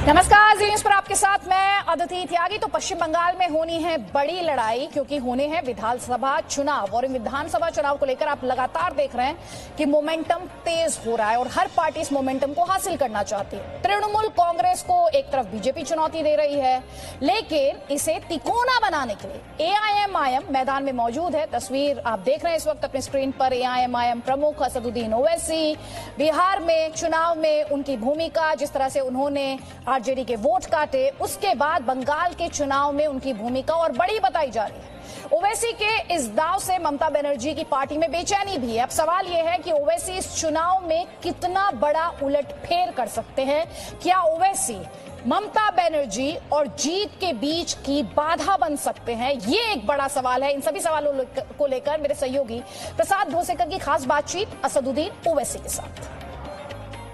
नमस्कार, जी न्यूज पर आपके साथ मैं अदिति त्यागी। तो पश्चिम बंगाल में होनी है बड़ी लड़ाई, क्योंकि होने हैं विधानसभा चुनाव और इन विधानसभा चुनाव को लेकर आप लगातार देख रहे हैं कि मोमेंटम तेज हो रहा है और हर पार्टी इस मोमेंटम को हासिल करना चाहती है। तृणमूल कांग्रेस को एक तरफ बीजेपी चुनौती दे रही है, लेकिन इसे तिकोना बनाने के लिए एआईएमआईएम मैदान में मौजूद है। तस्वीर आप देख रहे हैं इस वक्त अपने स्क्रीन पर। एआईएमआईएम प्रमुख असदुद्दीन ओवैसी बिहार में चुनाव में उनकी भूमिका, जिस तरह से उन्होंने आरजेडी के वोट काटे, उसके बाद बंगाल के चुनाव में उनकी भूमिका और बड़ी बताई जा रही है। ओवैसी के इस दाव से ममता बनर्जी की पार्टी में बेचैनी भी है। अब सवाल यह है कि ओवैसी इस चुनाव में कितना बड़ा उलटफेर कर सकते हैं। क्या ओवैसी ममता बनर्जी और जीत के बीच की बाधा बन सकते हैं? ये एक बड़ा सवाल है। इन सभी सवालों को लेकर मेरे सहयोगी प्रसाद भोसेकर की खास बातचीत असदुद्दीन ओवैसी के साथ।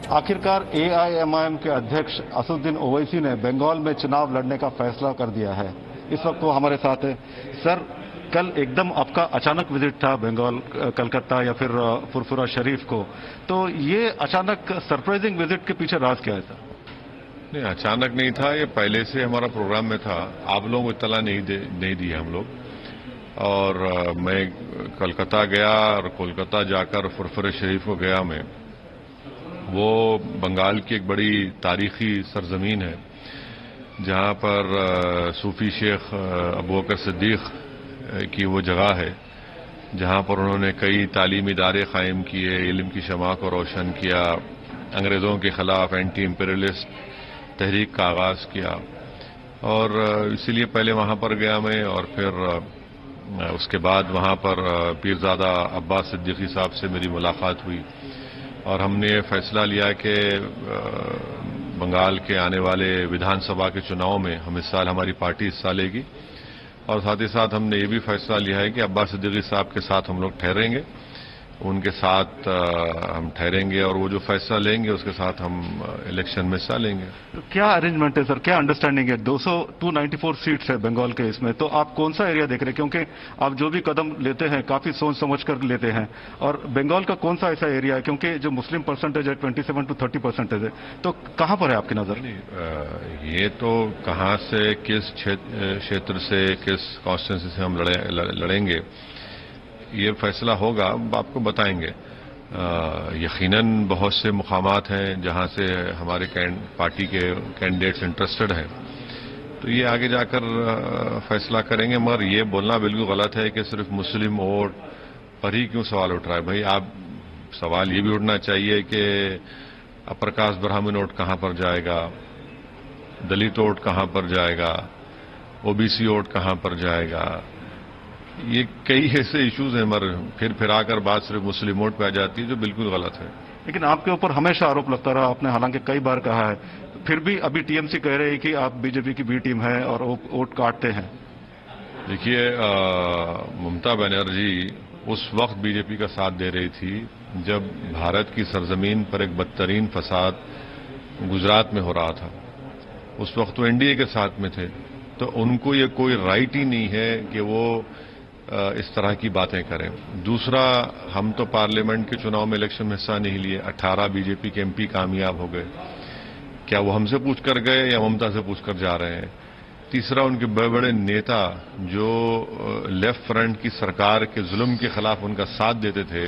आखिरकार एआईएमआईएम के अध्यक्ष असदुद्दीन ओवैसी ने बंगाल में चुनाव लड़ने का फैसला कर दिया है। इस वक्त वो हमारे साथ है। सर, कल एकदम आपका अचानक विजिट था बंगाल, कलकत्ता या फिर फुरफुरा शरीफ को, तो ये अचानक सरप्राइजिंग विजिट के पीछे राज क्या है सर? नहीं, अचानक नहीं था, ये पहले से हमारा प्रोग्राम में था। आप लोगों को इत्तला नहीं दी हम लोग। और मैं कलकत्ता गया और कोलकाता जाकर फुरफुरा शरीफ को गया। मैं वो बंगाल की एक बड़ी तारीखी सरजमीन है, जहां पर सूफी शेख अबू बकर सिद्दीक की वो जगह है, जहां पर उन्होंने कई तालीमी इदारे कायम किए, इल्म की शमा को रोशन किया, अंग्रेजों के खिलाफ एंटी इम्पीरियलिस्ट तहरीक का आगाज किया। और इसीलिए पहले वहां पर गया मैं, और फिर उसके बाद वहां पर पीरजादा अब्बास सिद्दीकी साहब से मेरी मुलाकात हुई और हमने फैसला लिया कि बंगाल के आने वाले विधानसभा के चुनाव में हम इस साल हमारी पार्टी हिस्सा लेगी। और साथ ही साथ हमने ये भी फैसला लिया है कि अब्बास सिद्दीकी साहब के साथ हम लोग ठहरेंगे, उनके साथ हम ठहरेंगे और वो जो फैसला लेंगे उसके साथ हम इलेक्शन में हिस्सा लेंगे। तो क्या अरेंजमेंट है सर, क्या अंडरस्टैंडिंग है? 294 सीट्स है बंगाल के इसमें, तो आप कौन सा एरिया देख रहे हैं? क्योंकि आप जो भी कदम लेते हैं काफी सोच समझ कर लेते हैं, और बंगाल का कौन सा ऐसा एरिया है, क्योंकि जो मुस्लिम परसेंटेज है 27 to 30% है, तो कहां पर है आपकी नजर? ये तो कहां से, किस क्षेत्र से, किस कॉन्स्टिट्यूंसी से हम लड़ेंगे, ये फैसला होगा, आपको बताएंगे। यकीनन बहुत से मुकामात हैं जहां से हमारे पार्टी के कैंडिडेट्स इंटरेस्टेड हैं, तो ये आगे जाकर फैसला करेंगे। मगर ये बोलना बिल्कुल गलत है कि सिर्फ मुस्लिम वोट पर ही क्यों सवाल उठ रहा है। भाई, आप सवाल ये भी उठना चाहिए कि अपर कास्ट ब्राह्मण वोट कहां पर जाएगा, दलित वोट कहां पर जाएगा, ओबीसी वोट कहां पर जाएगा। ये कई ऐसे इश्यूज हैं, मगर फिर आकर बात सिर्फ मुस्लिम वोट पे आ जाती है, जो बिल्कुल गलत है। लेकिन आपके ऊपर हमेशा आरोप लगता रहा, आपने हालांकि कई बार कहा है, फिर भी अभी टीएमसी कह रही है कि आप बीजेपी की बी टीम है और वोट काटते हैं। देखिए, ममता बनर्जी उस वक्त बीजेपी का साथ दे रही थी जब भारत की सरजमीन पर एक बदतरीन फसाद गुजरात में हो रहा था। उस वक्त वो एनडीए के साथ में थे, तो उनको ये कोई राइट ही नहीं है कि वो इस तरह की बातें करें। दूसरा, हम तो पार्लियामेंट के चुनाव में इलेक्शन में हिस्सा नहीं लिए, 18 बीजेपी के एमपी कामयाब हो गए। क्या वो हमसे पूछ कर गए या ममता से पूछ कर जा रहे हैं? तीसरा, उनके बड़े बड़े नेता जो लेफ्ट फ्रंट की सरकार के जुल्म के खिलाफ उनका साथ देते थे,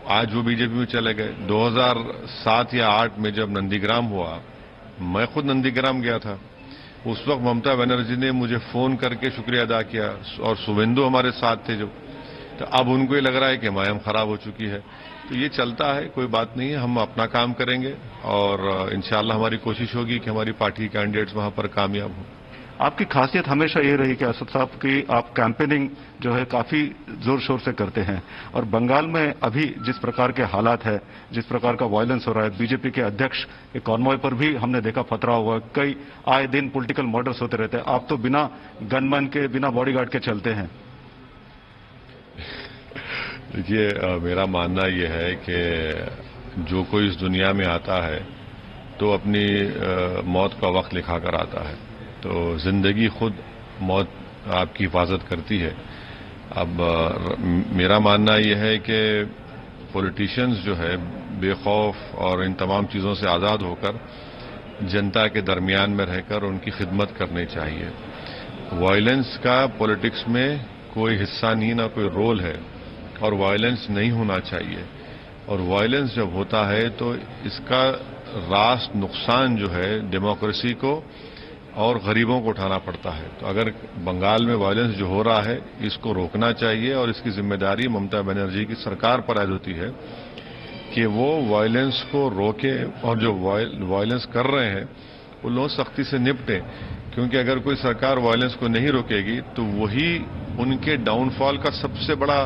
आज वो बीजेपी में चले गए। 2007 या 8 में जब नंदीग्राम हुआ, मैं खुद नंदीग्राम गया था। उस वक्त ममता बनर्जी ने मुझे फोन करके शुक्रिया अदा किया, और शुभेंदु हमारे साथ थे जो, तो अब उनको ये लग रहा है कि मायम खराब हो चुकी है। तो ये चलता है, कोई बात नहीं है, हम अपना काम करेंगे और इंशाअल्लाह हमारी कोशिश होगी कि हमारी पार्टी के कैंडिडेट्स वहां पर कामयाब हों। आपकी खासियत हमेशा ये रही कि असद साहब की आप कैंपेनिंग जो है काफी जोर शोर से करते हैं, और बंगाल में अभी जिस प्रकार के हालात है, जिस प्रकार का वायलेंस हो रहा है, बीजेपी के अध्यक्ष के कॉन्वॉय पर भी हमने देखा फतरा हुआ, कई आए दिन पॉलिटिकल मर्डर्स होते रहते हैं। आप तो बिना गनमैन के, बिना बॉडीगार्ड के चलते हैं। देखिए, मेरा मानना यह है कि जो कोई इस दुनिया में आता है तो अपनी मौत का वक्त लिखा कर आता है, तो जिंदगी खुद मौत आपकी हिफाजत करती है। अब मेरा मानना यह है कि पॉलिटिशियंस जो है बेखौफ और इन तमाम चीज़ों से आज़ाद होकर जनता के दरमियान में रहकर उनकी खिदमत करनी चाहिए। वायलेंस का पॉलिटिक्स में कोई हिस्सा नहीं, ना कोई रोल है, और वायलेंस नहीं होना चाहिए। और वायलेंस जब होता है तो इसका रास्त नुकसान जो है डेमोक्रेसी को और गरीबों को उठाना पड़ता है। तो अगर बंगाल में वायलेंस जो हो रहा है इसको रोकना चाहिए, और इसकी जिम्मेदारी ममता बनर्जी की सरकार पर आयद होती है कि वो वायलेंस को रोके, और जो वायलेंस कर रहे हैं वो लोग सख्ती से निपटे। क्योंकि अगर कोई सरकार वायलेंस को नहीं रोकेगी तो वही उनके डाउनफॉल का सबसे बड़ा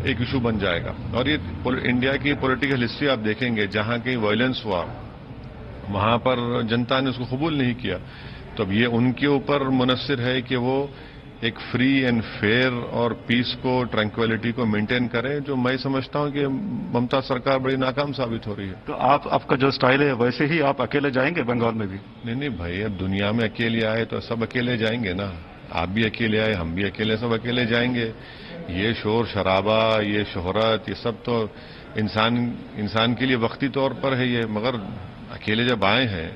एक इशू बन जाएगा। और ये इंडिया की पॉलिटिकल हिस्ट्री आप देखेंगे, जहां कहीं वायलेंस हुआ वहां पर जनता ने उसको कबूल नहीं किया। तो अब ये उनके ऊपर मुनस्सिर है कि वो एक फ्री एंड फेयर और पीस को, ट्रैंक्विलिटी को मेंटेन करें, जो मैं समझता हूं कि ममता सरकार बड़ी नाकाम साबित हो रही है। तो आपका जो स्टाइल है वैसे ही आप अकेले जाएंगे बंगाल में भी? नहीं भाई, अब दुनिया में अकेले आए तो सब अकेले जाएंगे ना। आप भी अकेले आए, हम भी अकेले, सब अकेले जाएंगे। ये शोर शराबा, ये शोहरत, ये सब तो इंसान के लिए वक्ती तौर पर है ये, मगर अकेले जब आए हैं,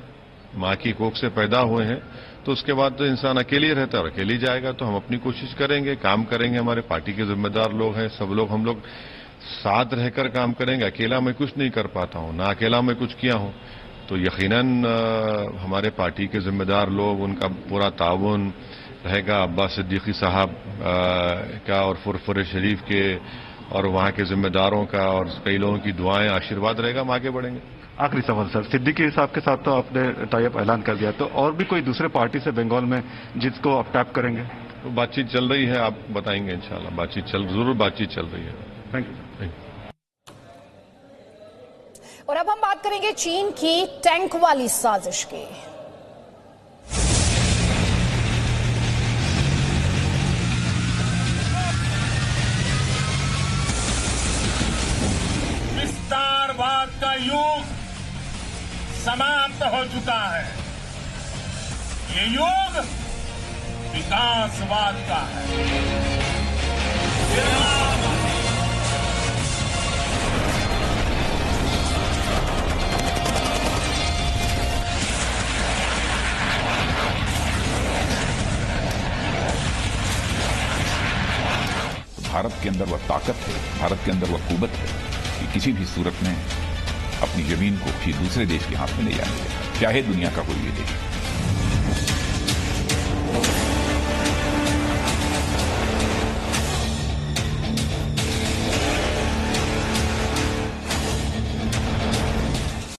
माँ की कोख से पैदा हुए हैं, तो उसके बाद तो इंसान अकेले ही रहता है और अकेले ही जाएगा। तो हम अपनी कोशिश करेंगे, काम करेंगे, हमारे पार्टी के जिम्मेदार लोग हैं, सब लोग, हम लोग साथ रहकर काम करेंगे। अकेला मैं कुछ नहीं कर पाता हूं, ना अकेला मैं कुछ किया हूं। तो यकीनन हमारे पार्टी के जिम्मेदार लोग, उनका पूरा ताउन रहेगा, अब्बास सिद्दीकी साहब का और फुरफुर शरीफ के और वहां के जिम्मेदारों का, और कई लोगों की दुआएं, आशीर्वाद रहेगा, हम आगे बढ़ेंगे। आखिरी सवाल सर, सिद्दीकी साहब के साथ तो आपने टाइप ऐलान कर दिया, तो और भी कोई दूसरे पार्टी से बंगाल में जिसको आप टैप करेंगे? तो बातचीत चल रही है, आप बताएंगे इंशाल्लाह। जरूर बातचीत चल रही है। Thank you. और अब हम बात करेंगे चीन की टैंक वाली साजिश की। विस्तारवाद का युग समाप्त हो चुका है। ये युग विकासवाद का है। भारत के अंदर वह ताकत है, भारत के अंदर वह कुव्वत है कि किसी भी सूरत में अपनी जमीन को किसी दूसरे देश के हाथ में ले जाने देगा, चाहे दुनिया का कोई भी देश।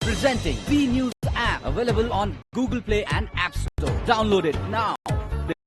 Presenting B News app, available on Google Play and App Store. Download it now.